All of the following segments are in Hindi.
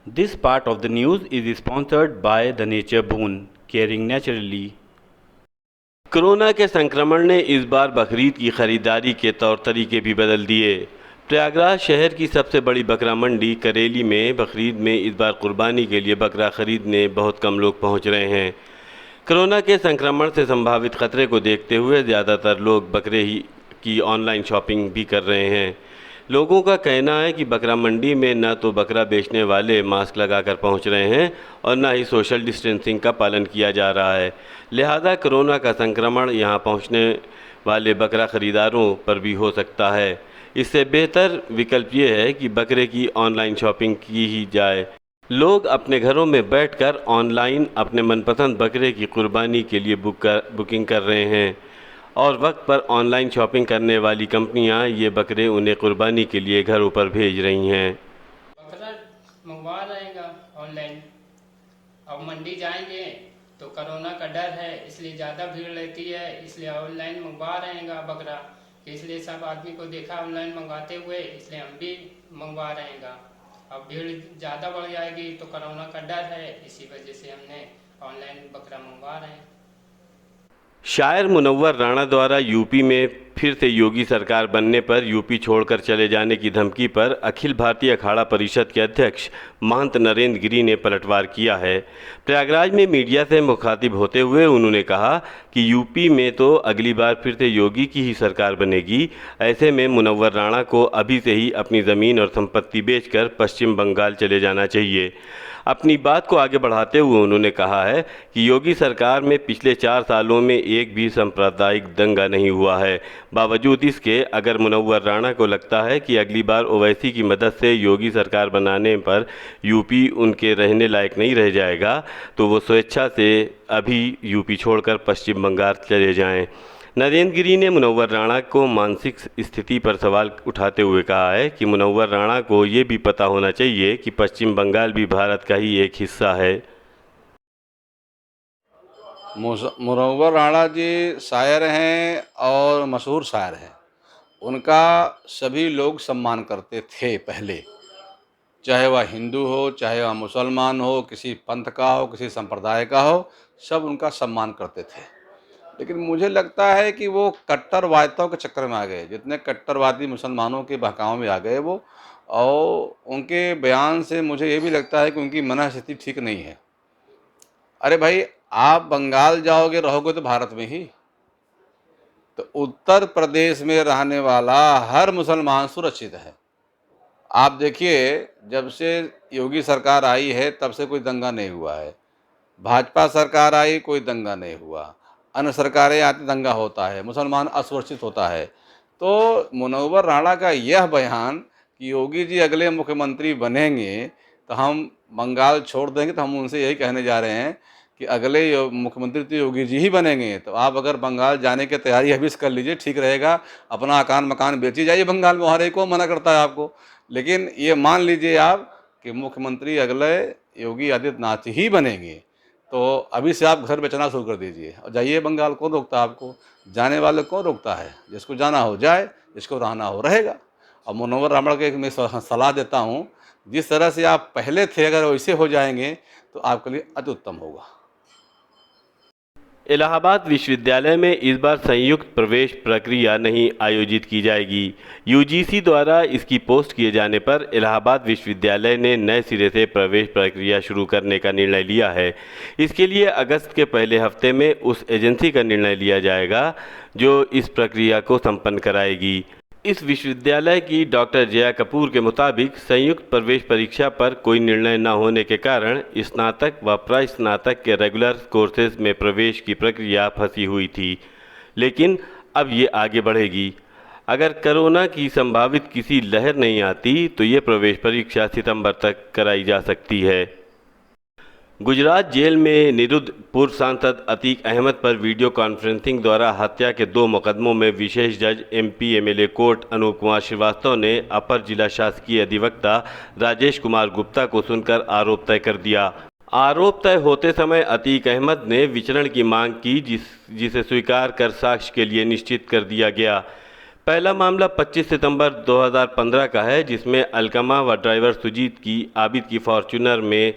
This part of the news is sponsored by The Nature Boon, caring naturally. Corona के संक्रमण ने इस बार बकरीद की खरीदारी के तौर तरीके भी बदल दिए। प्रयागराज शहर की सबसे बड़ी बकरा मंडी करेली में बकरीद में इस बार कुर्बानी के लिए बकरा खरीदने बहुत कम लोग पहुंच रहे हैं। कोरोना के संक्रमण से संभावित खतरे को देखते हुए ज़्यादातर लोग बकरे ही की ऑनलाइन शॉपिंग भी कर रहे हैं। लोगों का कहना है कि बकरा मंडी में न तो बकरा बेचने वाले मास्क लगाकर पहुंच रहे हैं और न ही सोशल डिस्टेंसिंग का पालन किया जा रहा है। लिहाजा कोरोना का संक्रमण यहां पहुंचने वाले बकरा खरीदारों पर भी हो सकता है। इससे बेहतर विकल्प ये है कि बकरे की ऑनलाइन शॉपिंग की ही जाए। लोग अपने घरों में बैठकर ऑनलाइन अपने मनपसंद बकरे की कुर्बानी के लिए बुकिंग कर रहे हैं और वक्त पर ऑनलाइन शॉपिंग करने वाली कंपनियां ये बकरे उन्हें कुर्बानी के लिए घरों पर भेज रही हैं। बकरा मंगवा रहेगा ऑनलाइन। अब मंडी जाएंगे तो कोरोना का डर है, इसलिए ज़्यादा भीड़ रहती है, इसलिए ऑनलाइन मंगवा रहेगा बकरा। इसलिए सब आदमी को देखा ऑनलाइन मंगवाते हुए, इसलिए हम भी मंगवा रहेगा। अब भीड़ ज़्यादा बढ़ जाएगी तो कोरोना का डर है, इसी वजह से हमने ऑनलाइन बकरा मंगवा रहे हैं। शायर मुनव्वर राणा द्वारा यूपी में फिर से योगी सरकार बनने पर यूपी छोड़कर चले जाने की धमकी पर अखिल भारतीय अखाड़ा परिषद के अध्यक्ष महंत नरेंद्र गिरी ने पलटवार किया है। प्रयागराज में मीडिया से मुखातिब होते हुए उन्होंने कहा कि यूपी में तो अगली बार फिर से योगी की ही सरकार बनेगी। ऐसे में मुनव्वर राणा को अभी से ही अपनी ज़मीन और संपत्ति बेचकर पश्चिम बंगाल चले जाना चाहिए। अपनी बात को आगे बढ़ाते हुए उन्होंने कहा है कि योगी सरकार में पिछले 4 सालों में एक भी सांप्रदायिक दंगा नहीं हुआ है। बावजूद इसके अगर मुनव्वर राणा को लगता है कि अगली बार ओवैसी की मदद से योगी सरकार बनाने पर यूपी उनके रहने लायक नहीं रह जाएगा तो वो स्वेच्छा से अभी यूपी छोड़कर पश्चिम बंगाल चले जाएं। नरेंद्र गिरी ने मुनव्वर राणा को मानसिक स्थिति पर सवाल उठाते हुए कहा है कि मुनव्वर राणा को ये भी पता होना चाहिए कि पश्चिम बंगाल भी भारत का ही एक हिस्सा है। मुनव्वर राणा जी शायर हैं और मशहूर शायर हैं। उनका सभी लोग सम्मान करते थे पहले, चाहे वह हिंदू हो, चाहे वह मुसलमान हो, किसी पंथ का हो, किसी संप्रदाय का हो, सब उनका सम्मान करते थे। लेकिन मुझे लगता है कि वो कट्टरवादियों के चक्कर में आ गए, जितने कट्टरवादी मुसलमानों के बहकावे में आ गए वो, और उनके बयान से मुझे ये भी लगता है कि उनकी मनःस्थिति ठीक नहीं है। अरे भाई, आप बंगाल जाओगे, रहोगे तो भारत में ही, तो उत्तर प्रदेश में रहने वाला हर मुसलमान सुरक्षित है। आप देखिए, जब से योगी सरकार आई है तब से कोई दंगा नहीं हुआ है। भाजपा सरकार आई, कोई दंगा नहीं हुआ। अन्य सरकारें आती, दंगा होता है, मुसलमान असुरक्षित होता है। तो मुनव्वर राणा का यह बयान कि योगी जी अगले मुख्यमंत्री बनेंगे तो हम बंगाल छोड़ देंगे, तो हम उनसे यही कहने जा रहे हैं कि अगले मुख्यमंत्री तो योगी जी ही बनेंगे। तो आप अगर बंगाल जाने की तैयारी अभी से कर लीजिए, ठीक रहेगा। अपना मकान बेची जाइए बंगाल में, वहाँ रही, कौन मना करता है आपको। लेकिन ये मान लीजिए आप कि मुख्यमंत्री अगले योगी आदित्यनाथ ही बनेंगे, तो अभी से आप घर बेचना शुरू कर दीजिए और जाइए बंगाल। कौन रोकता है आपको? जाने वाले कौन रोकता है? जिसको जाना हो जाए, जिसको रहना हो रहेगा। और मुनव्वर राणा के मैं सलाह देता हूँ, जिस तरह से आप पहले थे अगर वैसे हो जाएंगे तो आपके लिए अति उत्तम होगा। इलाहाबाद विश्वविद्यालय में इस बार संयुक्त प्रवेश प्रक्रिया नहीं आयोजित की जाएगी। यूजीसी द्वारा इसकी पोस्ट किए जाने पर इलाहाबाद विश्वविद्यालय ने नए सिरे से प्रवेश प्रक्रिया शुरू करने का निर्णय लिया है। इसके लिए अगस्त के पहले हफ्ते में उस एजेंसी का निर्णय लिया जाएगा जो इस प्रक्रिया को संपन्न कराएगी। इस विश्वविद्यालय की डॉक्टर जया कपूर के मुताबिक संयुक्त प्रवेश परीक्षा पर कोई निर्णय न होने के कारण स्नातक व प्रस्नातक के रेगुलर कोर्सेज में प्रवेश की प्रक्रिया फंसी हुई थी, लेकिन अब ये आगे बढ़ेगी। अगर कोरोना की संभावित किसी लहर नहीं आती तो ये प्रवेश परीक्षा सितंबर तक कराई जा सकती है। गुजरात जेल में निरुद्ध पूर्व सांसद अतीक अहमद पर वीडियो कॉन्फ्रेंसिंग द्वारा हत्या के 2 मुकदमों में विशेष जज MP MLA court Anoop Kumar Srivastava ने अपर जिला शासकीय अधिवक्ता राजेश कुमार गुप्ता को सुनकर आरोप तय कर दिया। आरोप तय होते समय अतीक अहमद ने विचरण की मांग की, जिसे स्वीकार कर साक्ष्य के लिए निश्चित कर दिया गया। पहला मामला 25 सितंबर 2015 का है, जिसमें अलकमा व ड्राइवर सुजीत की आबिद की फॉर्च्यूनर में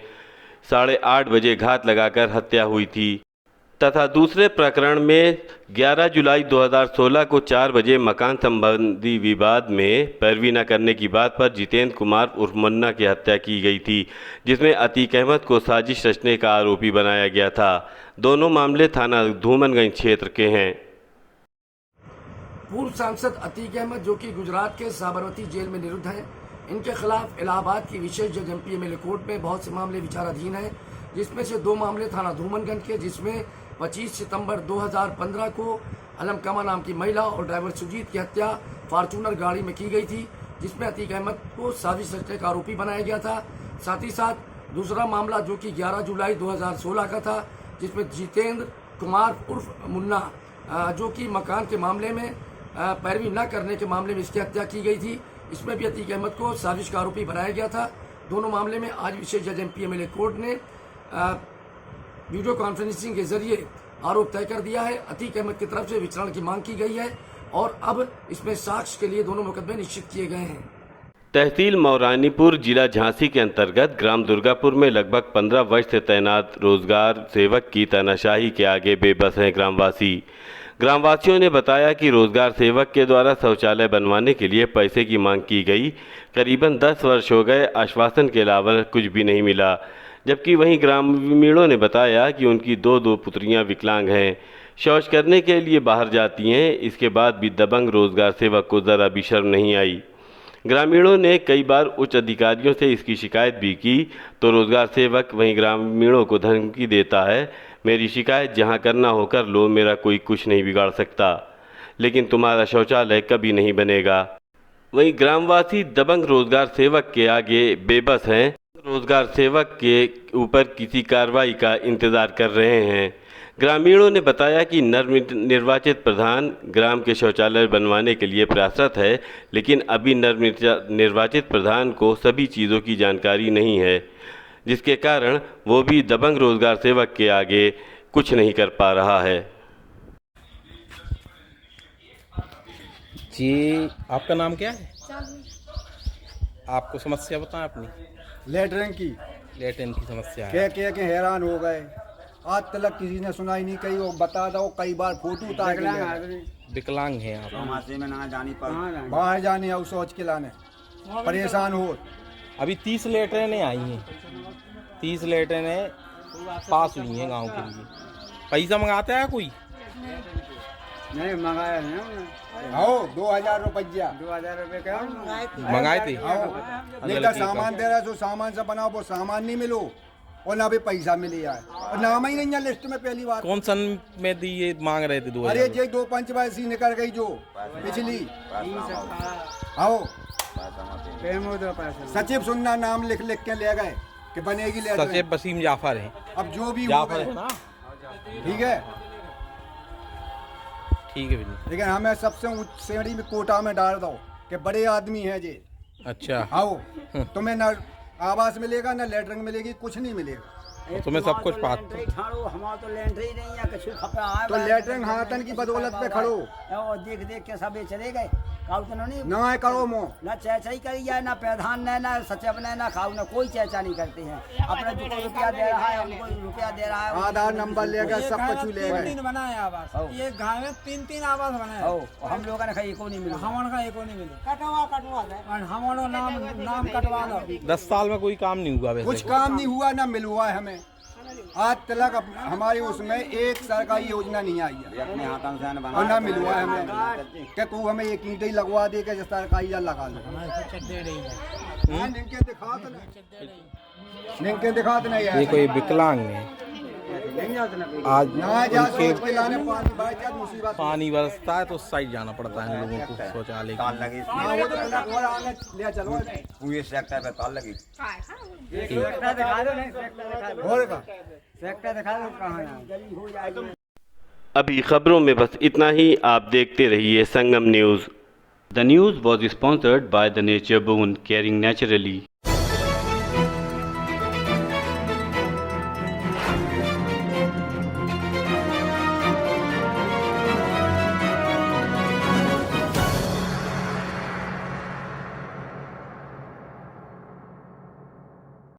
8:30 बजे घात लगाकर हत्या हुई थी, तथा दूसरे प्रकरण में 11 जुलाई 2016 को 4 बजे मकान संबंधी विवाद में पैरवी न करने की बात पर जितेंद्र कुमार उर्फ मुन्ना की हत्या की गई थी, जिसमें अतीक अहमद को साजिश रचने का आरोपी बनाया गया था। दोनों मामले थाना धूमनगंज क्षेत्र के हैं। पूर्व सांसद अतीक अहमद, जो कि गुजरात के साबरमती जेल में निरुद्ध हैं, इनके खिलाफ इलाहाबाद की विशेष जज एमपी एमएलए कोर्ट में बहुत से मामले विचाराधीन हैं, जिसमें से 2 मामले थाना धूमनगंज के, जिसमें 25 सितंबर 2015 को अलकमा नाम की महिला और ड्राइवर सुजीत की हत्या फॉर्च्यूनर गाड़ी में की गई थी, जिसमें अतीक अहमद को साजिश रचने का आरोपी बनाया गया था। साथ ही साथ दूसरा मामला जो कि 11 जुलाई 2016 का था, जिसमें जितेंद्र कुमार उर्फ मुन्ना, जो कि मकान के मामले में पैरवी न करने के मामले में इसकी हत्या की गई थी, इसमें भी अतीक अहमद को साजिश का आरोपी बनाया गया था। दोनों मामले में आज विशेष जज एमपी एमएलए कोर्ट ने वीडियो कॉन्फ्रेंसिंग के जरिए आरोप तय कर दिया है। अतीक अहमद की तरफ से विचारण की मांग की गई है और अब इसमें साक्ष्य के लिए दोनों मुकदमे निश्चित किए गए हैं। तहसील मौरानीपुर जिला झांसी के अंतर्गत ग्राम दुर्गापुर में लगभग 15 वर्ष से तैनात रोजगार सेवक की तानाशाही के आगे बेबस हैं ग्रामवासी। ग्रामवासियों ने बताया कि रोजगार सेवक के द्वारा शौचालय बनवाने के लिए पैसे की मांग की गई। करीबन 10 वर्ष हो गए, आश्वासन के अलावा कुछ भी नहीं मिला। जबकि वहीं ग्रामीणों ने बताया कि उनकी दो पुत्रियां विकलांग हैं, शौच करने के लिए बाहर जाती हैं, इसके बाद भी दबंग रोजगार सेवक को ज़रा भी शर्म नहीं आई। ग्रामीणों ने कई बार उच्च अधिकारियों से इसकी शिकायत भी की तो रोजगार सेवक वहीं ग्रामीणों को धमकी देता है, मेरी शिकायत जहां करना हो कर लो, मेरा कोई कुछ नहीं बिगाड़ सकता, लेकिन तुम्हारा शौचालय कभी नहीं बनेगा। वहीं ग्रामवासी दबंग रोजगार सेवक के आगे बेबस हैं, रोजगार सेवक के ऊपर किसी कार्रवाई का इंतज़ार कर रहे हैं। ग्रामीणों ने बताया कि नवनिर्वाचित प्रधान ग्राम के शौचालय बनवाने के लिए प्रयासरत है, लेकिन अभी नवनिर्वाचित प्रधान को सभी चीज़ों की जानकारी नहीं है, जिसके कारण वो भी दबंग रोजगार सेवक के आगे कुछ नहीं कर पा रहा है। जी, आपका नाम क्या है? आपको समस्या बताएं अपनी। लेटरिन की समस्या है। के हैरान हो गए, आज तक किसी ने सुनाई नहीं, कहीं वो बता दो, कई बार फोटो उतार के विकलांग हैं आप? बाहर जाने और सोच के लाने परेशान हो। अभी 30 लेटरें आई हैं, 30 लेटरें पास हुई हैं गांव के लिए। पैसा मंगाता है कोई? नहीं मंगाया नहीं। आओ 2000 रुपया, 2000 रुपये का मंगाए थे। लेकर सामान दे रहा है, जो सामान से बनाओ वो सामान नहीं मिलो और ना भी पैसा मिले यार, और नाम ही नहीं है लिस्ट में। पहली बार कौन सन में दी ये मांग रहे थे? 2000? अरे ये 2 पंचवासी निकल गई जो पिछली। आओ सचिव सुनना, नाम लिख के ले गए कि बनेगी लेटर। सचिव वसीम जाफर है। अब जो भी जाफर है ना? ठीक है, ठीक है भैया। लेकिन हमें सबसे उच्च श्रेणी में कोटा में डाल दो कि बड़े आदमी हैं जी। अच्छा, आओ तुम्हें न आवास मिलेगा न लेटरिंग मिलेगी, कुछ नहीं मिलेगा। तुम्हें सब कुछ पास तो लेटरिंग हाथन की बदौलत पे खड़ो देख के सब चले गए। ना करो मो ना चर्चा ही करी जाए, ना प्रधान ने, ना सचिव ने, ना खाऊ ने, कोई चर्चा नहीं करते हैं। अपना जो रुपया दे रहा है उनको रुपया दे रहा है, आधार नंबर ले गए, सब कुछ ले गए। 3 बनाए आवास, ये गाँव में 3 आवास बनाए। हम लोगों ने कहीं एको नहीं मिला, हमारा एको नहीं मिला। हमारा नाम कटवा लो। 10 साल में कोई काम नहीं हुआ, कुछ काम नहीं हुआ, ना मिलवा है हमें आज तक। हमारे उसमें एक सरकारी योजना नहीं आई है और ना मिलवा है हमें कि तू हमें एक ईंट ही लगवा दे के सरकारी लगा लो। निंके दिखाते नहीं है। ये कोई विकलांग है, आज पानी बरसता है तो उस साइड जाना पड़ता है लोगों को शौचालय अभी खबरों में बस इतना ही। आप देखते रहिए Sangam news. The news was sponsored by the nature bone, caring naturally.